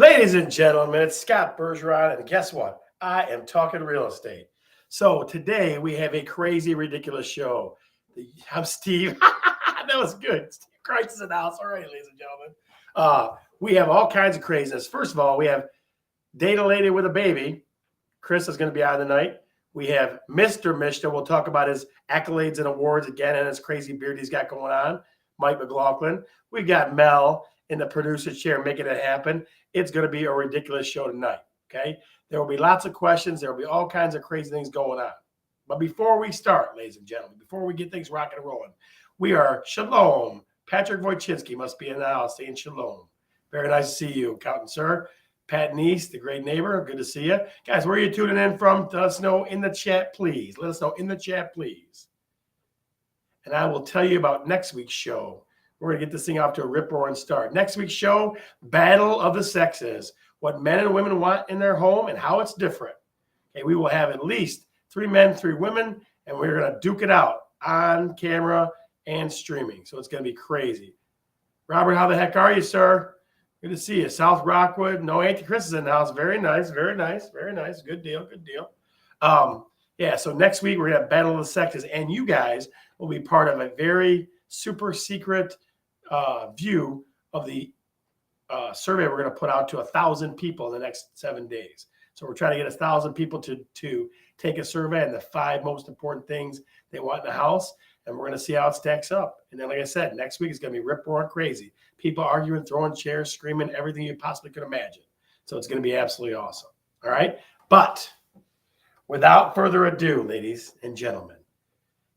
Ladies and gentlemen, it's Scott Bergeron, and guess what? I am talking real estate. So today we have a crazy, ridiculous show. I'm Steve. That was good. Steve Christ is in the house. All right, ladies and gentlemen. We have all kinds of craziness. First of all, we have Data Lady with a Baby. Chris is going to be on tonight. We have Mr. Mishta. We'll talk about his accolades and awards again and his crazy beard he's got going on. Mike McLaughlin. We've got Mel in the producer's chair making it happen. It's going to be a ridiculous show tonight, okay? There will be lots of questions. There will be all kinds of crazy things going on. But before we start, ladies and gentlemen, before we get things rocking and rolling, we are Shalom. Patrick Wojcinski must be in the house saying Shalom. Very nice to see you, Accountant Sir. Pat Neese, the great neighbor. Good to see you. Guys, where are you tuning in from? Let us know in the chat, please. Let us know in the chat, please. And I will tell you about next week's show. We're going to get this thing off to a rip-roaring start. Next week's show, Battle of the Sexes, what men and women want in their home and how it's different. Okay, we will have at least 3 men, 3 women, and we're going to duke it out on camera and streaming. So it's going to be crazy. Robert, how the heck are you, sir? Good to see you. South Rockwood. No, Auntie Chris is in the house. Very nice, very nice, very nice. Good deal, good deal. Yeah, so next week we're going to have Battle of the Sexes, and you guys will be part of a very super secret view of the survey we're going to put out to 1,000 people in the next 7 days. So we're trying to get 1,000 people to take a survey on the 5 most important things they want in the house, and we're going to see how it stacks up. And then, like I said, next week is going to be rip-roaring crazy. People arguing, throwing chairs, screaming, everything you possibly could imagine. So it's going to be absolutely awesome. All right? But without further ado, ladies and gentlemen,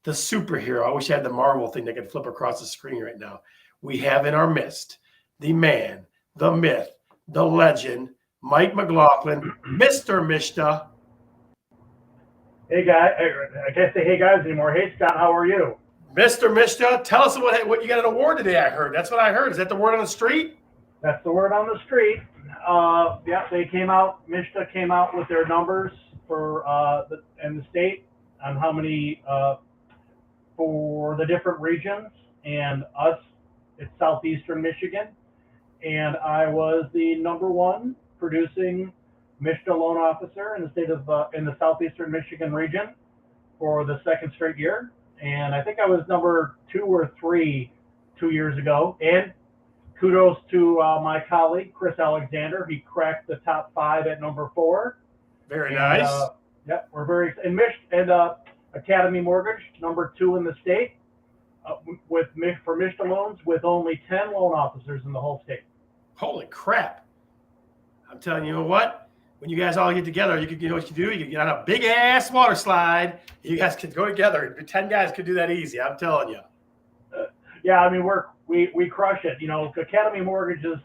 the superhero, I wish I had the Marvel thing that could flip across the screen right now. We have in our midst the man, the myth, the legend, Mike McLaughlin, Mr. Mishta. Hey, guys. I can't say hey, guys anymore. Hey, Scott, how are you? Mr. Mishta, tell us what you got an award today, I heard. That's what I heard. Is that the word on the street? That's the word on the street. Yeah, they came out, Mishta came out with their numbers for in the state on how many for the different regions, and us, it's southeastern Michigan, and I was the #1 producing Mishta loan officer in the state of in the southeastern Michigan region for the 2nd straight year, and I think I was number 2 or 3 2 years ago. And kudos to my colleague Chris Alexander. He cracked the top 5 at number 4. Very nice. Yeah, we're very and Academy Mortgage, number 2 in the state, for Mishta loans, with only 10 loan officers in the whole state. Holy crap! I'm telling you what. When you guys all get together, you know what you do? You can get on a big ass water slide. You guys can go together. 10 guys could do that easy. I'm telling you. Yeah, I mean we crush it. You know, Academy Mortgage's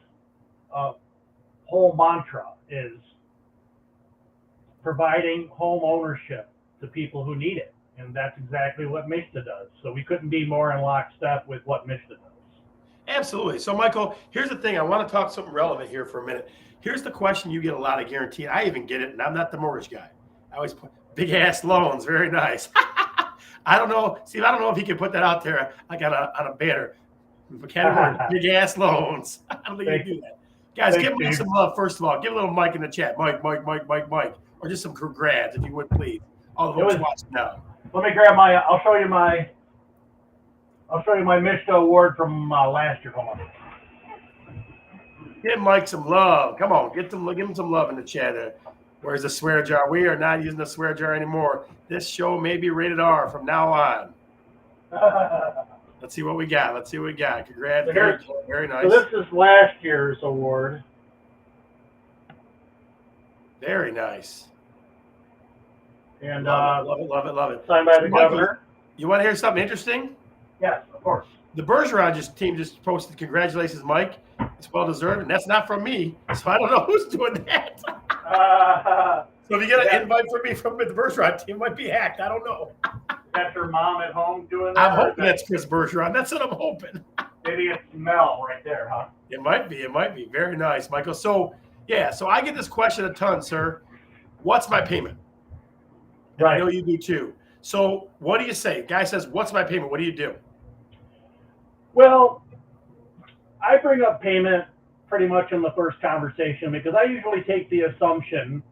whole mantra is providing home ownership to people who need it. And that's exactly what Mishta does. So we couldn't be more in lockstep with what Mishta does. Absolutely. So, Michael, here's the thing. I want to talk something relevant here for a minute. Here's the question you get a lot of guaranteed. I even get it, and I'm not the mortgage guy. I always put big-ass loans. Very nice. I don't know. Steve, I don't know if he can put that out there like on a banner. Big-ass loans. I don't think he can do that. Guys, give Mike some love, first of all. Give a little Mike in the chat. Mike. Or just some congrats, if you would, please. All the folks watching now. Let me grab my. I'll show you my Mishta award from last year. Hold on. Give Mike some love. Come on, give him some love in the chat. Where's the swear jar? We are not using the swear jar anymore. This show may be rated R from now on. Let's see what we got. Congrats. Very nice. So this is last year's award. Very nice. And love it. Signed by the governor. You want to hear something interesting? Yes, of course. The Bergeron team just posted congratulations, Mike. It's well deserved, and that's not from me, so I don't know who's doing that. So if you get an invite from me from the Bergeron team, it might be hacked. I don't know. That's your mom at home doing that? I'm hoping that's Chris Bergeron. That's what I'm hoping. Maybe it's Mel right there, huh? It might be. Very nice, Michael. So I get this question a ton, sir. What's my payment? Right. I know you do too. So what do you say? Guy says, what's my payment? What do you do? Well, I bring up payment pretty much in the first conversation, because I usually take the assumption,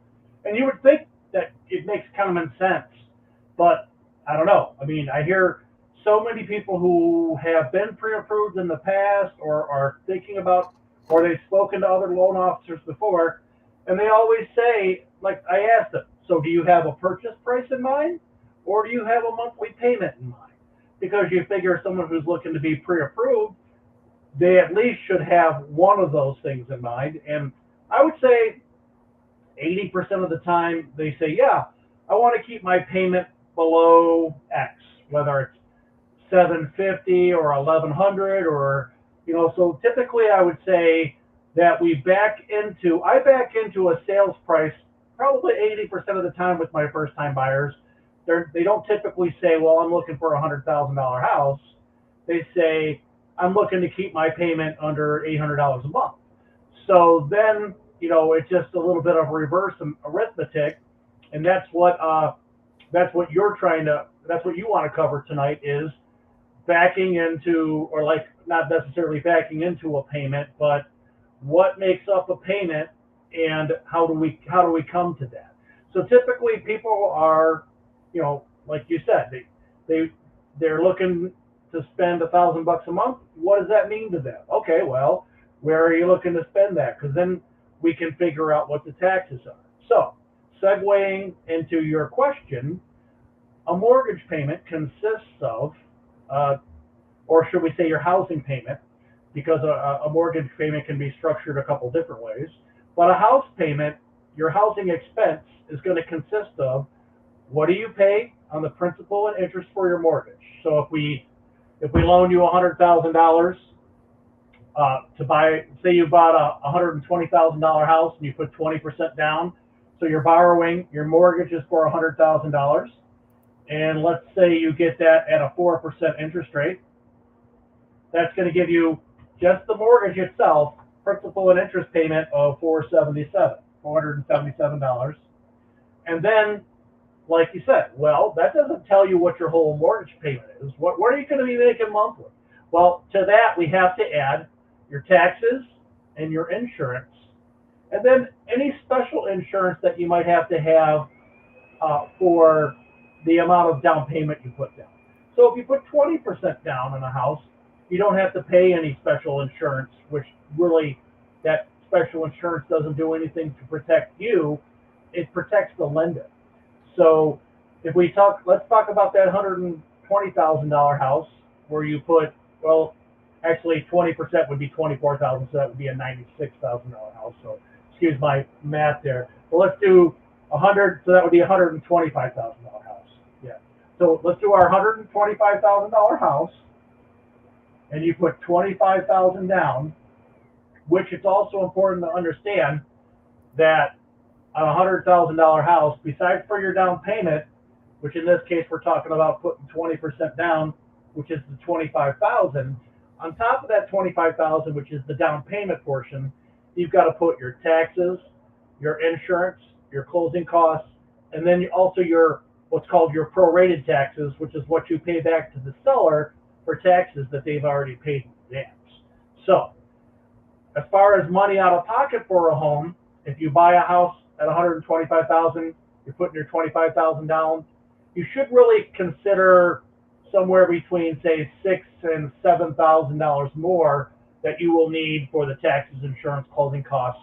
and you would think that it makes common sense, but I don't know. I mean, I hear so many people who have been pre-approved in the past or are thinking about, or they've spoken to other loan officers before, and they always say, like I asked them, so do you have a purchase price in mind, or do you have a monthly payment in mind? Because you figure someone who's looking to be pre-approved, they at least should have one of those things in mind. And I would say 80% of the time they say, yeah, I want to keep my payment below X, whether it's 750 or 1100 or, so typically I would say that I back into a sales price probably 80% of the time with my first time buyers. They don't typically say, well, I'm looking for a $100,000 house. They say, I'm looking to keep my payment under $800 a month. So then, it's just a little bit of reverse arithmetic, and that's what that's what you want to cover tonight is backing into, or like not necessarily backing into a payment, but what makes up a payment and how do we come to that? So typically people are, like you said, they're looking to spend $1,000 a month. What does that mean to them? Okay, well, where are you looking to spend that? Because then we can figure out what the taxes are. So, segueing into your question, a mortgage payment consists of, or should we say your housing payment, because a mortgage payment can be structured a couple different ways. But a house payment, your housing expense is going to consist of what do you pay on the principal and interest for your mortgage. So if we loan you $100,000 to buy, say you bought a $120,000 house and you put 20% down, so you're borrowing, your mortgage is for $100,000, and let's say you get that at a 4% interest rate. That's going to give you just the mortgage itself, principal and interest payment of $477. And then, like you said, well, that doesn't tell you what your whole mortgage payment is. What are you going to be making monthly? Well, to that, we have to add your taxes and your insurance, and then any special insurance that you might have to have for the amount of down payment you put down. So if you put 20% down on a house, you don't have to pay any special insurance, which really, that special insurance doesn't do anything to protect you. It protects the lender. So if let's talk about that $120,000 house where you put, well, actually 20% would be 24,000, so that would be a $96,000 house. So excuse my math there. Well, let's do 100, so that would be a $125,000 house. Yeah. So let's do our $125,000 house, and you put 25,000 down, which it's also important to understand that on a $100,000 house, besides for your down payment, which in this case we're talking about putting 20% down, which is the 25,000. On top of that 25,000, which is the down payment portion, you've got to put your taxes, your insurance, your closing costs, and then also your what's called your prorated taxes, which is what you pay back to the seller for taxes that they've already paid in advance. So, as far as money out of pocket for a home, if you buy a house at $125,000, you're putting your $25,000 down, you should really consider somewhere between, say, $6,000 and $7,000 more that you will need for the taxes, insurance, closing costs,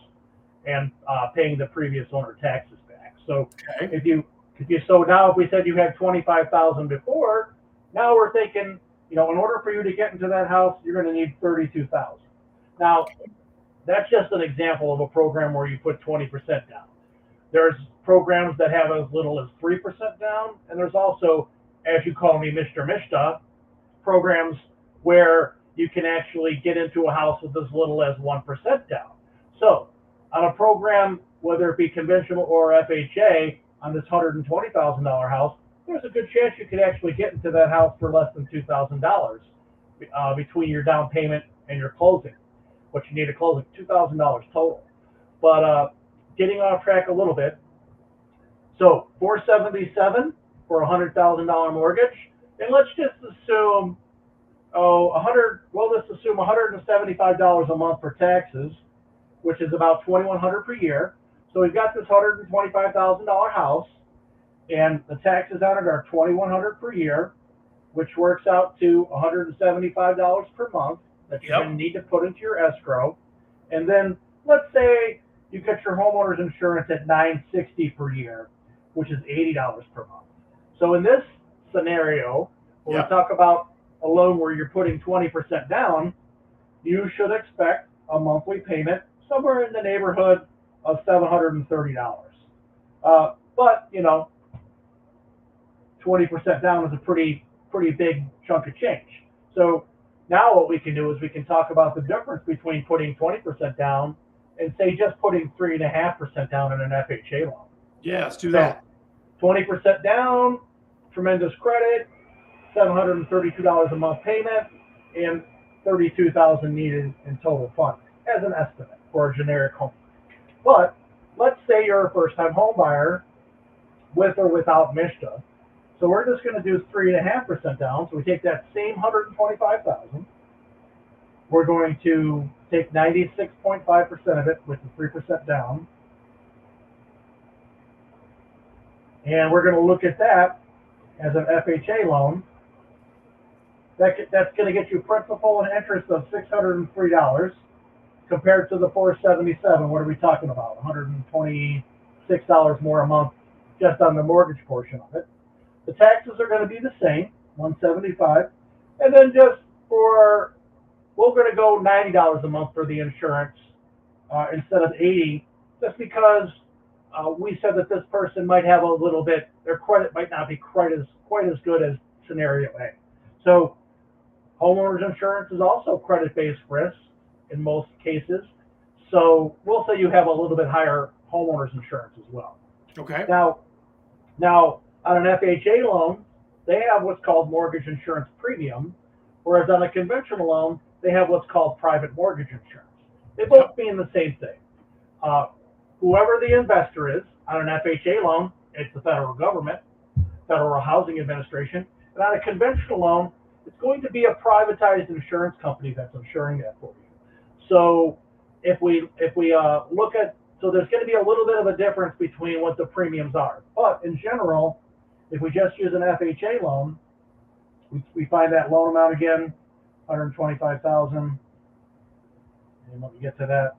and paying the previous owner taxes back. So Okay. so now if we said you had 25,000 before, now we're thinking, in order for you to get into that house, you're going to need 32,000. Now, that's just an example of a program where you put 20% down. There's programs that have as little as 3% down, and there's also, as you call me, Mr. Mishta, programs where you can actually get into a house with as little as 1% down. So, on a program, whether it be conventional or FHA, on this $120,000 house, there's a good chance you could actually get into that house for less than $2,000 between your down payment and your closing. What you need to close is $2,000 total. But getting off track a little bit, so $477 for a $100,000 mortgage, and let's just assume let's assume $175 a month for taxes. which is about $2,100 per year. So we've got this $125,000 house, and the taxes on it are $2,100 per year, which works out to $175 per month that you're going to need to put into your escrow. And then let's say you get your homeowner's insurance at $960 per year, which is $80 per month. So in this scenario, when we talk about a loan where you're putting 20% down, you should expect a monthly payment somewhere in the neighborhood of $730. But, you know, 20% down is a pretty big chunk of change. So now what we can do is we can talk about the difference between putting 20% down and say just putting 3.5% down in an FHA loan. Yeah, let's do that. 20% down, tremendous credit, $732 a month payment, and $32,000 needed in total funds as an estimate for a generic home. But let's say you're a first-time home buyer with or without MSHDA. So we're just going to do 3.5% down. So we take that same $125,000. We're going to take 96.5% of it with the 3% down. And we're going to look at that as an FHA loan. That's going to get you principal and interest of $603 compared to the $477. What are we talking about? $126 more a month just on the mortgage portion of it. The taxes are going to be the same, $175. And then we're going to go $90 a month for the insurance instead of $80, just because we said that this person might have a little bit, their credit might not be quite as good as scenario A. So homeowners insurance is also credit-based risk in most cases. So we'll say you have a little bit higher homeowners insurance as well. Okay. Now on an FHA loan, they have what's called mortgage insurance premium, whereas on a conventional loan, they have what's called private mortgage insurance. They both mean the same thing. Whoever the investor is on an FHA loan, it's the federal government, Federal Housing Administration. And on a conventional loan, it's going to be a privatized insurance company that's insuring that for you. So if we look at, so there's going to be a little bit of a difference between what the premiums are. But in general, if we just use an FHA loan, we find that loan amount again, $125,000. And let me get to that.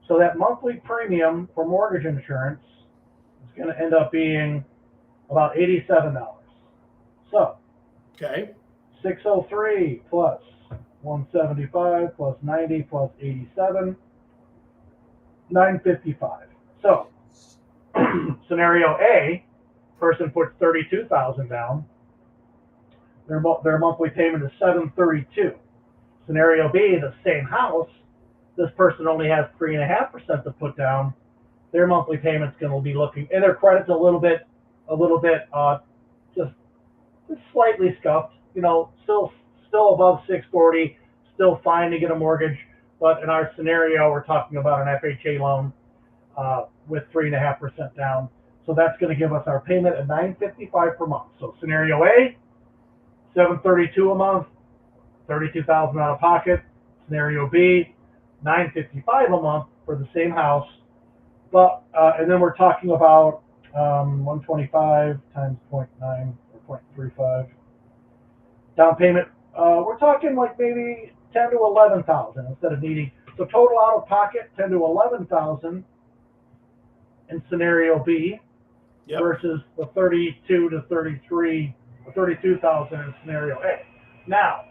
So that monthly premium for mortgage insurance is going to end up being about $87. So, okay, 603 plus 175 plus 90 plus 87, 955. So, scenario A, person puts 32,000 down. Their monthly payment is 732. Scenario B, the same house, this person only has 3.5% to put down. Their monthly payment's going to be looking, and their credit's a little bit, just slightly scuffed. You know, still above 640, still fine to get a mortgage. But in our scenario, we're talking about an FHA loan with 3.5% down. So that's going to give us our payment at $955 per month. So scenario A, $732 a month, $32,000 out of pocket. Scenario B, $955 a month for the same house. But and then we're talking about 125 times 0.9 or 0.35 down payment. We're talking like maybe 10 to 11,000 instead of needing. So total out of pocket 10 to 11,000 in scenario B versus the 32 to 33 or 32,000 in scenario A. Now,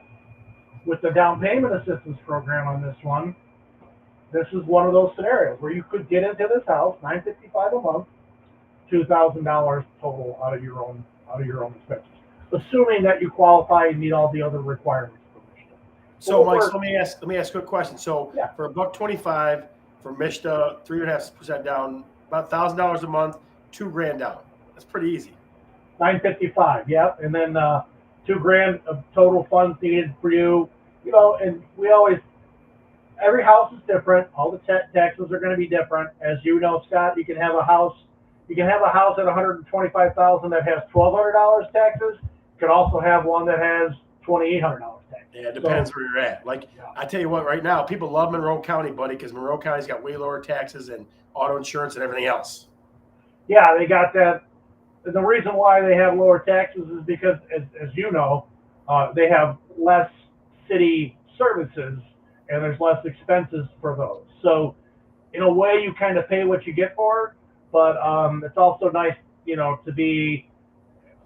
with the down payment assistance program on this one, this is one of those scenarios where you could get into this house, $955 a month, $2,000 total out of your own expenses, assuming that you qualify and meet all the other requirements. So, Mike, let me ask a quick question. So, for $125 for MSHDA, 3.5% down, about $1,000 a month, $2,000 down. That's pretty easy. $955, yeah, and then $2,000 of total funds needed for you. You know, and we always, every house is different. All the taxes are going to be different. As you know, Scott, you can have a house at $125,000 that has $1,200 taxes. You could also have one that has $2,800 taxes. Yeah, it depends where you're at. Like, I tell you what, right now, people love Monroe County, buddy, because Monroe County's got way lower taxes and auto insurance and everything else. Yeah, they got that. The reason why they have lower taxes is because, as you know, they have less city services and there's less expenses for those. So, in a way, you kind of pay what you get for, but it's also nice, to be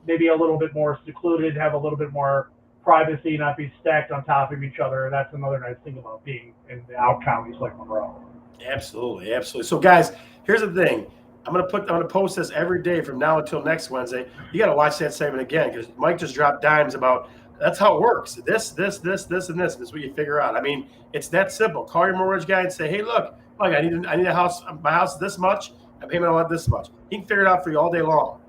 maybe a little bit more secluded, have a little bit more privacy, not be stacked on top of each other. That's another nice thing about being in the out counties like Monroe. Absolutely, absolutely. So, guys, here's the thing. I'm gonna post this every day from now until next Wednesday. You got to watch that segment again because Mike just dropped dimes about that's how it works. This, and this. This is what you figure out. I mean, it's that simple. Call your mortgage guy and say, "Hey, look, Mike, I need a house. My house is this much. My payment on this much." He can figure it out for you all day long.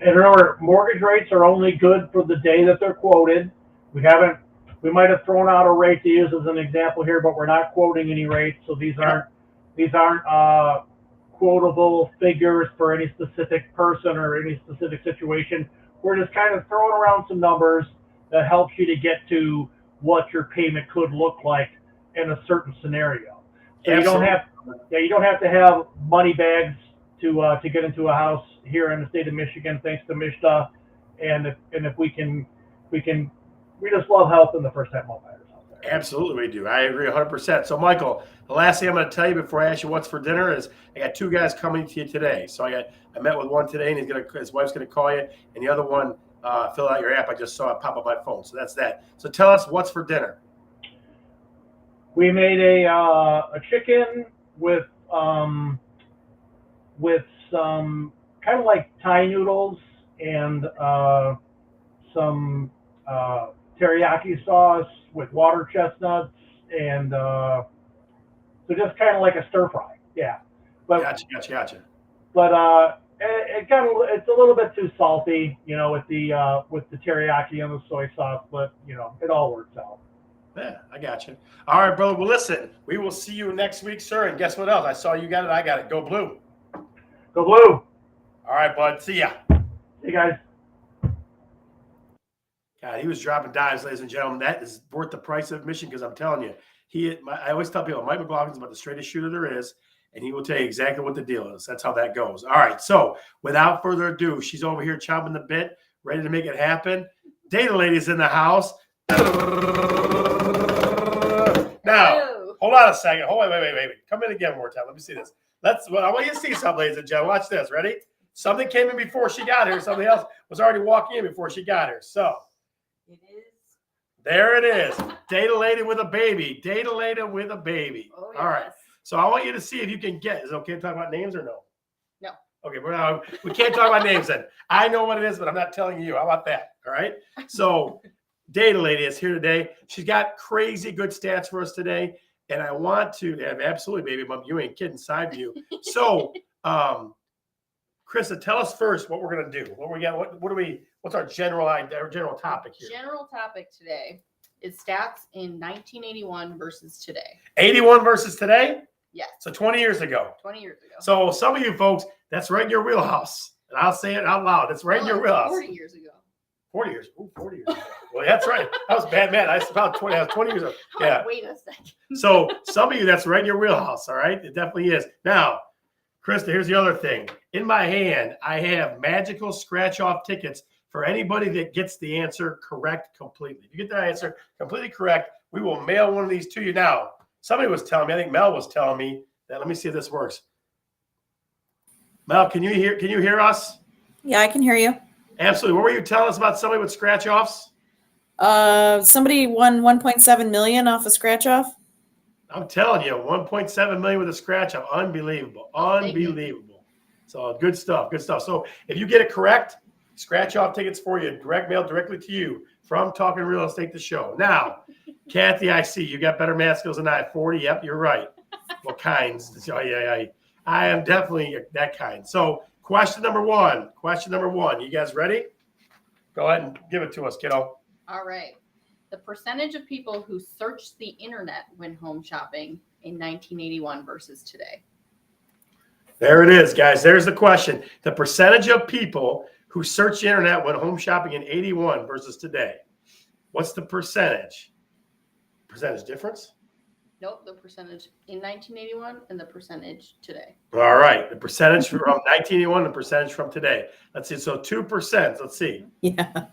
And remember, mortgage rates are only good for the day that they're quoted. We might have thrown out a rate to use as an example here, but we're not quoting any rates, so these aren't quotable figures for any specific person or any specific situation. We're just kind of throwing around some numbers that helps you to get to what your payment could look like in a certain scenario. So you don't have to have money bags to get into a house here in the state of Michigan, thanks to MISHDA. And if we just love helping the first-time home buyers out there. Absolutely, we do. I agree 100%. So, Michael, the last thing I'm going to tell you before I ask you what's for dinner is I got two guys coming to you today. So I met with one today, and his wife's going to call you, and the other one, fill out your app. I just saw it pop up my phone. So that's that. So tell us what's for dinner. We made a chicken with some kind of like Thai noodles and some teriyaki sauce with water chestnuts and so just kind of like a stir fry. Yeah. But Gotcha. But it's a little bit too salty, with the teriyaki and the soy sauce, but it all works out. Yeah, I got you. All right, brother. Well, listen, we will see you next week, sir. And guess what else? I saw you got it. I got it. Go Blue. Go Blue. All right, bud. See ya. Hey, guys. God, he was dropping dimes, ladies and gentlemen. That is worth the price of admission because I'm telling you, I always tell people Mike McLaughlin's about the straightest shooter there is, and he will tell you exactly what the deal is. That's how that goes. All right, so without further ado, she's over here chomping the bit, ready to make it happen. Data Lady's in the house. Now, hold on a second. Wait. Come in again one more time. Let me see this. I want you to see something, ladies and gentlemen. Watch this. Ready? Something came in before she got here. Something else was already walking in before she got here. So it is. There it is. Data Lady with a baby. Data Lady with a baby. Oh, yes. All right. So I want you to see if you can get. Is it okay to talk about names or no? No. Okay, we can't talk about names then. I know what it is, but I'm not telling you. How about that? All right. So Data Lady is here today. She's got crazy good stats for us today. And I want to have absolutely, baby, Mom, you ain't kidding, side view. So Krista, tell us first what we're gonna do. What we got, what's our general topic here? General topic today is stats in 1981 versus today. 81 versus today? Yes. So 20 years ago. 20 years ago. So some of you folks, that's right in your wheelhouse. And I'll say it out loud. That's right in your wheelhouse. 40 years ago. 40 years. Ooh, 40 years ago. Well, that's right. That was bad, man. I was about 20. I was 20 years ago. Yeah. Wait a second. So some of you, that's right in your wheelhouse. All right. It definitely is. Now, Krista, here's the other thing. In my hand, I have magical scratch-off tickets for anybody that gets the answer correct completely. If you get the answer completely correct, we will mail one of these to you. Now, somebody was telling me, I think Mel was telling me that, let me see if this works. Mel, can you hear us? Yeah, I can hear you. Absolutely. What were you telling us about somebody with scratch-offs? Somebody won 1.7 million off a scratch-off. I'm telling you, 1.7 million with a scratch-off. Unbelievable. Unbelievable. So good stuff. Good stuff. So if you get it correct, scratch-off tickets for you, direct mail directly to you from Talkin Real Estate, the show. Now, Kathy, I see you got better math skills than I. 40. Yep, you're right. What kinds? Oh, yeah. I am definitely that kind. So question number one. You guys ready? Go ahead and give it to us, kiddo. All right. The percentage of people who searched the internet when home shopping in 1981 versus today. There it is, guys. There's the question. The percentage of people who search the internet when home shopping in 81 versus today. What's the percentage? Percentage difference? Nope, the percentage in 1981 and the percentage today. All right. The percentage from 1981, the percentage from today. Let's see. So 2%. Let's see. Yeah.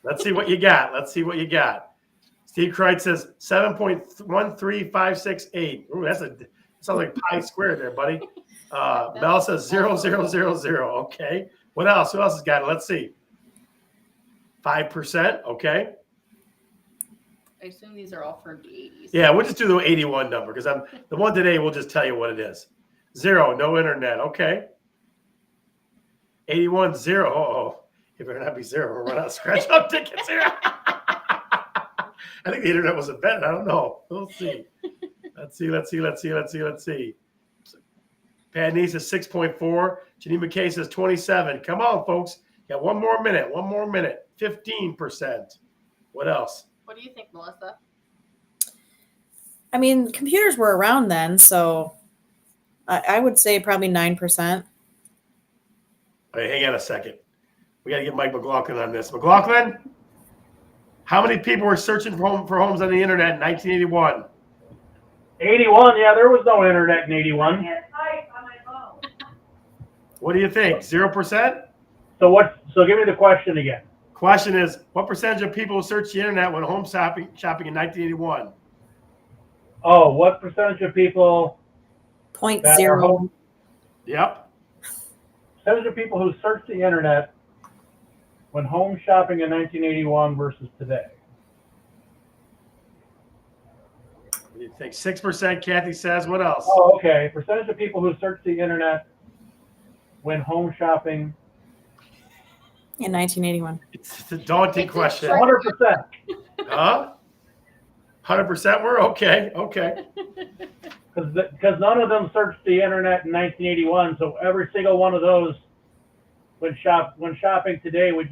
Let's see what you got. Let's see what you got. Steve Kreitz says 7.13568. Ooh, sounds like pi squared there, buddy. Mel says 0.0000. Okay. What else? Who else has got it? Let's see. 5%. Okay. I assume these are all from the 80s. Yeah, we'll just do the 81 number because I'm the one today. We'll just tell you what it is. 0, no internet. Okay. 81, 0. Uh-oh. It better not be 0. We'll run out of scratch off tickets here. I think the internet was invented. I don't know. We'll see. Let's see. Pat Neese is 6.4. Janine McKay says 27. Come on, folks. Got one more minute. 15%. What else? What do you think, Melissa? I mean, computers were around then, so I would say probably 9%. Wait, hang on a second. We got to get Mike McLaughlin on this. McLaughlin, how many people were searching for homes on the internet in 1981? 81, yeah, there was no internet in 81. What do you think? 0%? So give me the question again. Question is, what percentage of people who searched the internet went home shopping in 1981? Oh, what percentage of people Point that are zero. home, Yep. percentage of people who searched the internet went home shopping in 1981 versus today? What do you think? 6%, Kathy says. What else? Oh, okay. Percentage of people who searched the internet went home shopping. In 1981. It's a daunting question. 100%. Huh? 100% were? Okay. Because none of them searched the internet in 1981, so every single one of those when shopping today would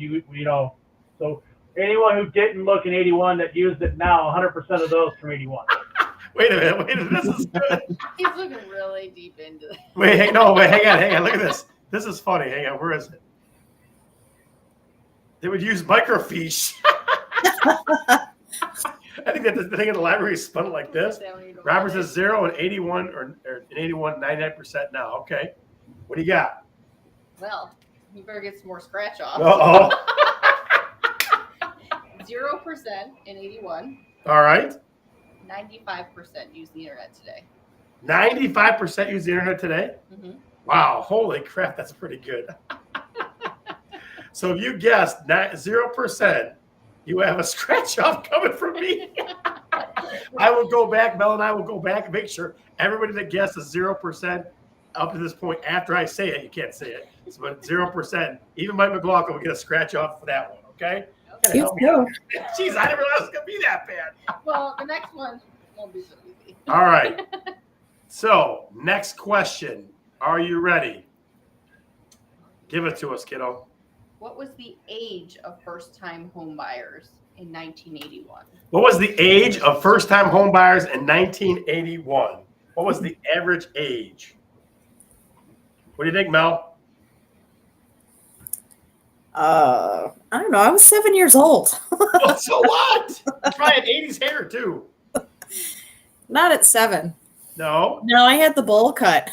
so anyone who didn't look in 81 that used it now, 100% of those from 81. Wait a minute. This is good. He's looking really deep into this. Hang on. Look at this. This is funny. Hang on. Where is it? They would use microfiche. I think the library is spun like this. Robert says 0 and 81 or in 81, 99% now. Okay. What do you got? Well, you better get some more scratch off. Uh-oh. 0% in 81. All right. 95% use the internet today. 95% use the internet today? Mm-hmm. Wow. Holy crap. That's pretty good. So if you guessed 0%, you have a scratch off coming from me. I will go back, Mel and I will go back and make sure everybody that guesses 0% up to this point, after I say it, you can't say it, but 0%, even Mike McLaughlin will get a scratch off for that one, okay? You too. Jeez, I didn't realize it was going to be that bad. Well, the next one won't be so easy. All right. So, next question. Are you ready? Give it to us, kiddo. What was the age of first-time home buyers in 1981? What was the age of first-time home buyers in 1981? What was the average age? What do you think, Mel? I don't know. I was 7 years old. Oh, so what? You probably had 80s hair, too. Not at 7. No. No, I had the bowl cut.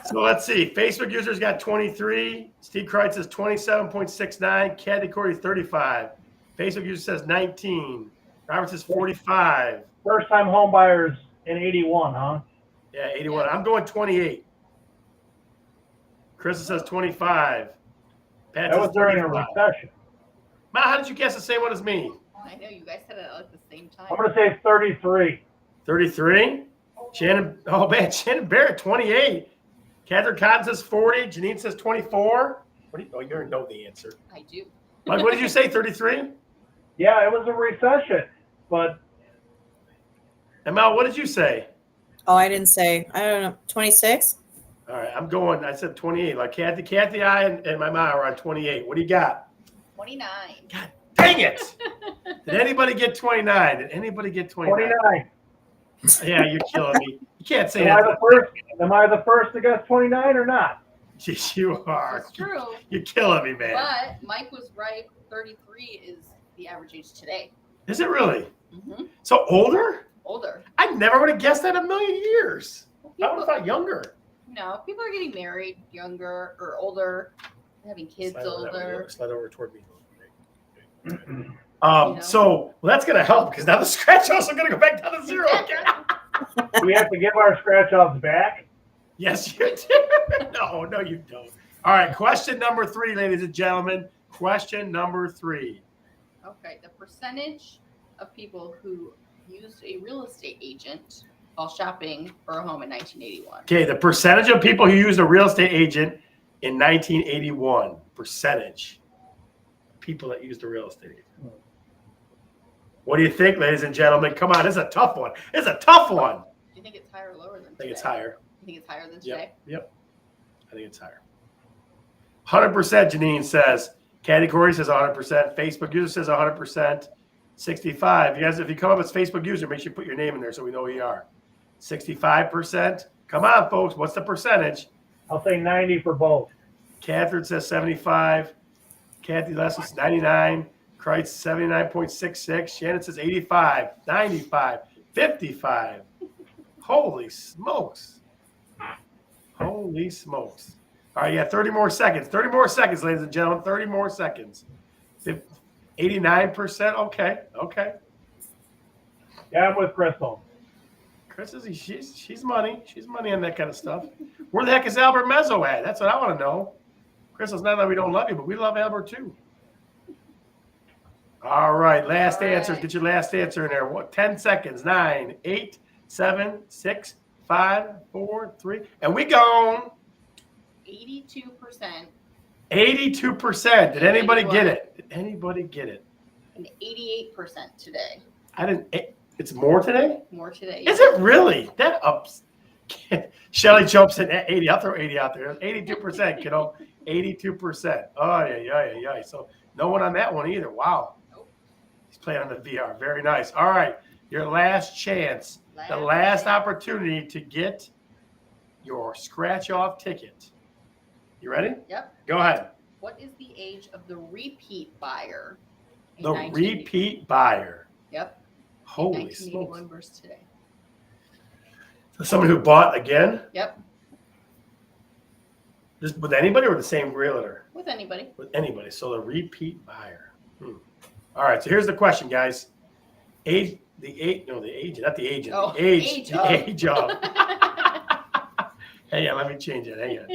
So let's see. Facebook users got 23. Steve Kreitz says 27.69. Kathy Corey 35. Facebook user says 19. Robert says 45. First time home buyers in 81, huh? Yeah, 81. I'm going 28. Chris says 25. Pat That was says during a 35. recession. Ma, how did you guess the same one as me? I know you guys said it at the same time. I'm going to say 33. 33. Shannon Barrett, 28. Catherine Cotton says 40. Janine says 24. You already know the answer. I do. Mike, what did you say, 33? Yeah, it was a recession, but And Mel, what did you say? Oh, I didn't say. I don't know. 26? All right, I said 28. Like Kathy, I, and my mom are on 28. What do you got? 29. God dang it. Did anybody get 29? Did anybody get 29? 29. Yeah, you're killing me. You can't say Am I that. Am I the first to guess 29 or not? You are. It's true. You're killing me, man. But Mike was right. 33 is the average age today. Is it really? Hmm. So older? Older. I never would have guessed that in a million years. Well, I would have people, thought younger. no, people are getting married younger or older, having kids older. Slide over toward me. know? So that's going to help because now the scratch offs are going to go back down to zero again. We have to give our scratch offs back. Yes, you do. No, you don't. All right, question number 3, ladies and gentlemen. Question number 3. Okay, the percentage of people who used a real estate agent while shopping for a home in 1981. Okay, the percentage of people who used a real estate agent in 1981. Percentage. People that used a real estate agent. What do you think, ladies and gentlemen? Come on, this is a tough one. It's a tough one. Do you think it's higher or lower than today? I think it's higher. You think it's higher than today? Yep. I think it's higher. 100%, Janine says. Category says 100%. Facebook user says 100%. 65. You guys, if you come up as Facebook user, make sure you put your name in there so we know who you are. 65%. Come on, folks. What's the percentage? I'll say 90 for both. Catherine says 75. Kathy Leslie says 99. Kreitz 79.66. Shannon says 85. 95. 55. Holy smokes. Holy smokes. All right, 30 more seconds. 30 more seconds, ladies and gentlemen. 30 more seconds. 89%. Okay. Yeah, I'm with Crystal. Chris is she's money. She's money on that kind of stuff. Where the heck is Albert Mezzo at? That's what I want to know. Crystal's not that we don't love you, but we love Albert too. All right, last answers. Get your last answer in there. 10 seconds. 9, 8, 7, 6, 5, 4, 3, and we gone. 82%. 82%. Did anybody get it? Did anybody get it? And 88% today. I didn't. It's more today? More today. Is it really? That ups. Shelly jumps in at 80. I'll throw 80 out there. 82%, kiddo. 82%. Oh, yeah. So no one on that one either. Wow. Nope. He's playing on the VR. Very nice. All right. Your last chance. The last opportunity to get your scratch-off ticket. You ready? Yep. Go ahead. What is the age of the repeat buyer? in The 1980? repeat buyer. Yep. Holy smokes. 1981 versus today. So someone who bought again? Yep. Just with anybody or the same realtor? With anybody. With anybody. So the repeat buyer. All right. So here's the question, guys. The age, not the agent. Oh, the age. age The of. age of. Hang on, let me change it. Hang on.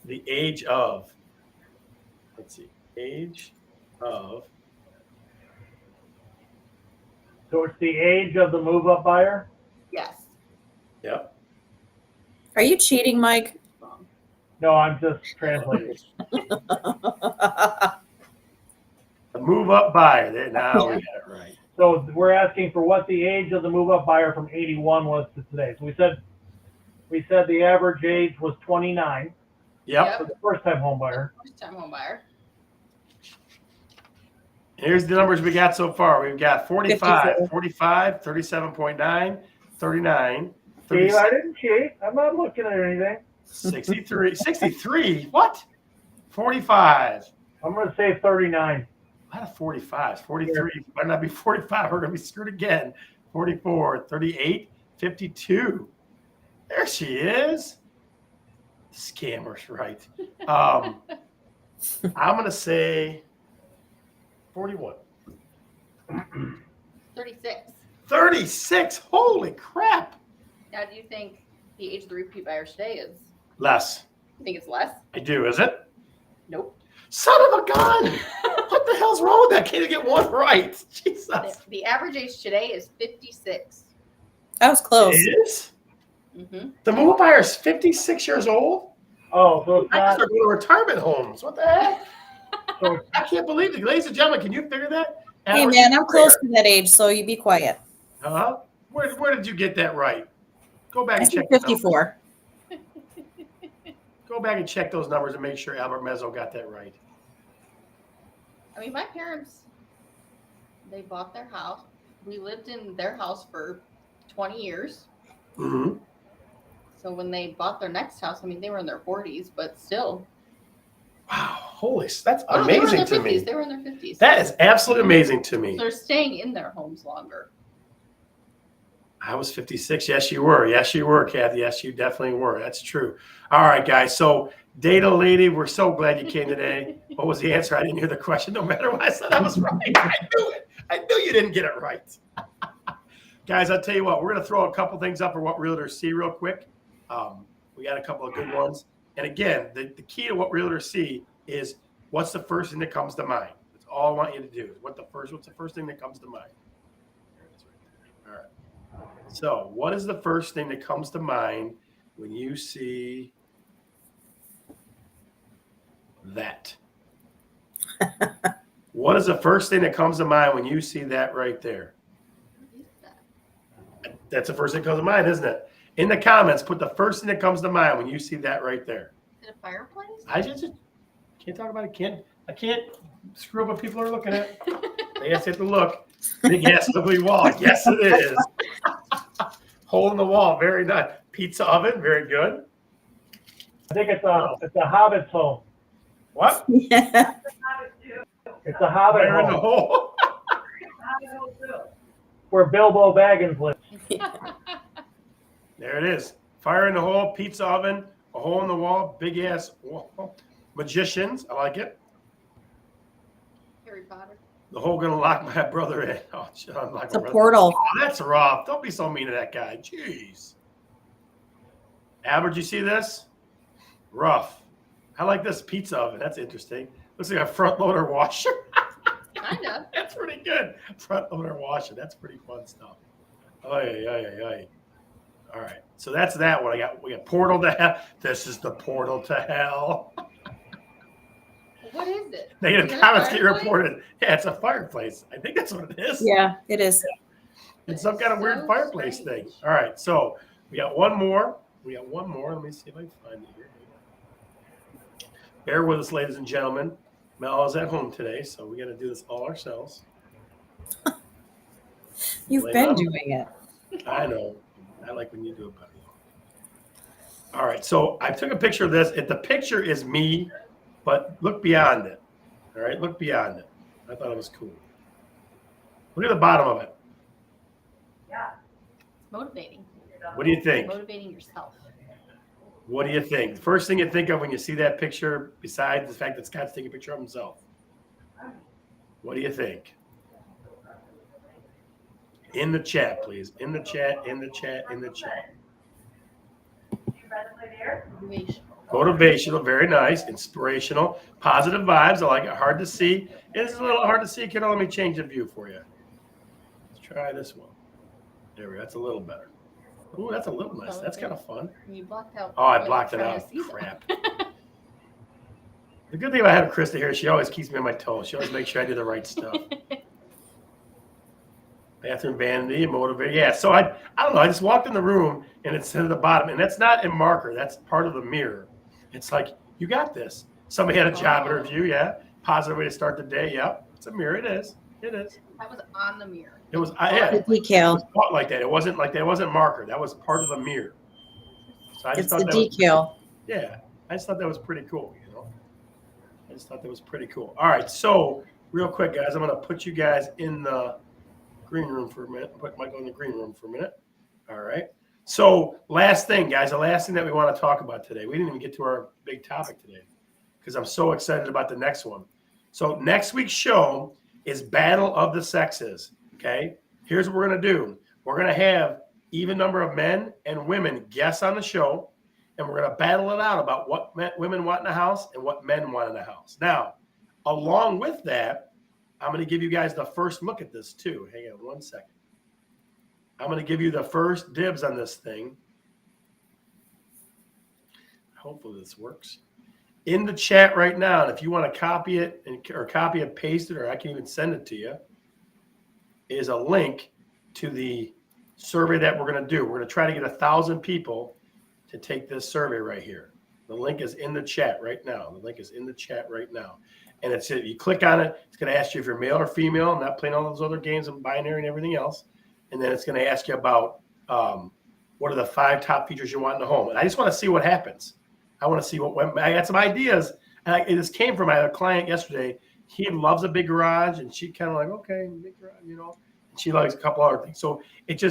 The age of. Let's see. Age of. So it's the age of the move-up buyer? Yes. Yep. Are you cheating, Mike? Wrong. No, I'm just translating. The move up buyer. There, now we got it right. So we're asking for what the age of the move-up buyer from 81 was to today. So we said the average age was 29 Yep. for the first-time home buyer. First time home buyer. Here's the numbers we got so far. We've got 45, 54. 45, 37.9, 39, Steve, I didn't cheat. I'm not looking at anything. 63. 63? What? 45. I'm going to say 39. A lot of 45s. 43. Might not be 45. We're going to be screwed again. 44, 38, 52. There she is. Scammers, right. I'm going to say 41. 36. 36. Holy crap. Now, do you think the age of the repeat buyer today is? Less. You think it's less? I do, is it? Nope. Son of a gun. What the hell's wrong with that? Can't even get one right. Jesus. The average age today is 56. That was close. It is? Mm-hmm. The move buyer is 56 years old? Oh, so it's I just not. are going to retirement homes. What the heck? So I can't believe it. Ladies and gentlemen, can you figure that? Hey, man, I'm close to that age, so you be quiet. Huh? Where did you get that right? Go back I and check think the numbers. 54. Go back and check those numbers and make sure Albert Mezzo got that right. I mean, my parents, they bought their house. We lived in their house for 20 years. Mm-hmm. So when they bought their next house, I mean, they were in their 40s, but still. Wow. that's Oh, they were in amazing their to 50s. me. They were in their 50s. That is absolutely amazing to me. They're staying in their homes longer. I was 56. Yes, you were. Yes, you were, Kathy. Yes, you definitely were. That's true. All right, guys. So, Data Lady, we're so glad you came today. What was the answer? I didn't hear the question. No matter what I said, I was right. I knew it. I knew you didn't get it right. Guys, I'll tell you what. We're going to throw a couple things up for what realtors see real quick. We got a couple of good ones. And again, the key to what realtors see is what's the first thing that comes to mind. That's all I want you to do. What's the first thing that comes to mind? There it is right there. All right. So, what is the first thing that comes to mind when you see that? What is the first thing that comes to mind when you see that right there? What is that? That's the first thing that comes to mind, isn't it? In the comments, put the first thing that comes to mind when you see that right there. Is it a fireplace? I just can't talk about it. I can't screw up what people are looking at. They have to look. Big ass ugly wall. Yes, it is. Hole in the wall. Very nice. Pizza oven. Very good. I think it's a hobbit's home. What? Yeah. It's a hobbit Fire in the home hole. where Bilbo Baggins lives. There it is. Fire in the hole. Pizza oven. A hole in the wall. Big ass wall. Magicians. I like it. Harry Potter. The hole gonna lock my brother in. Oh, shit, I'm like It's a portal. Oh, that's rough. Don't be so mean to that guy. Jeez. Albert, you see this? Rough. I like this pizza oven. That's interesting. Looks like a front loader washer. Kinda. That's pretty good. Front loader washer. That's pretty fun stuff. Ay. All right. So that's that one. We got portal to hell. This is the portal to hell. What is it? Negative Is it a comments get fireplace? reported. Yeah, it's a fireplace. I think that's what it is. Yeah, it is. It's some kind of weird So fireplace strange. thing. All right. So we got one more. Let me see if I can find it here. Bear with us, ladies and gentlemen. Mel is at home today, so we got to do this all ourselves. You've Lay been down. doing it. I know. I like when you do it better. All right. So I took a picture of this. The picture is me, but look beyond it. All right. Look beyond it. I thought it was cool. Look at the bottom of it. Motivating. What do you think? Motivating yourself. What do you think? The first thing you think of when you see that picture, besides the fact that Scott's taking a picture of himself, what do you think? In the chat, please. In the chat. Motivational. Motivational, very nice. Inspirational, positive vibes. I like it. Hard to see. It is a little hard to see, kiddo. Let me change the view for you. Let's try this one. There we go. That's a little better. Ooh, that's a little nice. That's kind of fun. You blocked out. Oh, I what blocked it you're trying out. to see them. Crap. The good thing about having Krista here, she always keeps me on my toes. She always makes sure I do the right stuff. Bathroom vanity, motivator. Yeah, so I don't know. I just walked in the room and it said at the bottom, and that's not in marker. That's part of the mirror. It's like, you got this. Somebody had a job interview. Yeah. Positive way to start the day. Yep. It's a mirror. It is. It is. That was on the mirror. It was. Yeah. The decal. It was like that. It wasn't like that. It wasn't marker. That was part of the mirror. So I just It's thought the that was, decal. yeah. I just thought that was pretty cool. I just thought that was pretty cool. All right. So real quick, guys, I'm gonna put you guys in the green room for a minute. Put Michael in the green room for a minute. All right. So last thing, guys, the last thing that we want to talk about today. We didn't even get to our big topic today because I'm so excited about the next one. So next week's show is Battle of the Sexes. Okay. Here's what we're going to do. We're going to have even number of men and women guests on the show, and we're going to battle it out about what women want in a house and what men want in a house. Now, along with that, I'm going to give you guys the first look at this too. Hang on one second. I'm going to give you the first dibs on this thing. Hopefully this works. In the chat right now, and if you want to copy it or copy and paste it, or I can even send it to you, is a link to the survey that we're going to do. We're going to try to get 1,000 people to take this survey right here. The link is in the chat right now. And it's you click on it, it's going to ask you if you're male or female. I'm not playing all those other games of binary and everything else. And then it's going to ask you about what are the 5 top features you want in the home. And I just want to see what happens. I want to see what I got some ideas And this came from, I had a client yesterday. He loves a big garage, and she kind of like, okay, big garage, you know. And she likes a couple other things. So it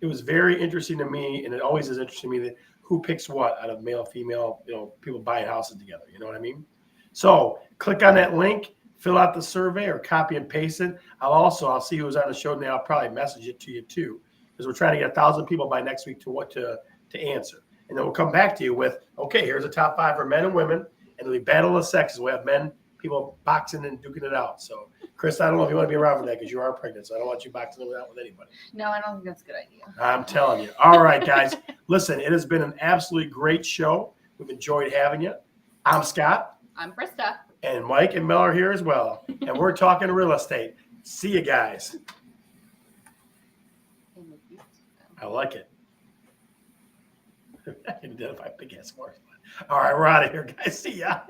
was very interesting to me, and it always is interesting to me that who picks what out of male, female, you know, people buying houses together. You know what I mean? So click on that link, fill out the survey, or copy and paste it. I'll see who's on the show now. I'll probably message it to you too, because we're trying to get 1,000 people by next week to answer. And then we'll come back to you with, okay, here's the top 5 for men and women, and it'll be battle of sexes. We'll have men, people boxing and duking it out. So, Chris, I don't know if you want to be around for that because you are pregnant, so I don't want you boxing it out with anybody. No, I don't think that's a good idea. I'm telling you. All right, guys. Listen, it has been an absolutely great show. We've enjoyed having you. I'm Scott. I'm Krista. And Mike and Mel are here as well. And we're talking real estate. See you guys. I like it. I can identify big ass horse. All right, we're out of here, guys. See ya.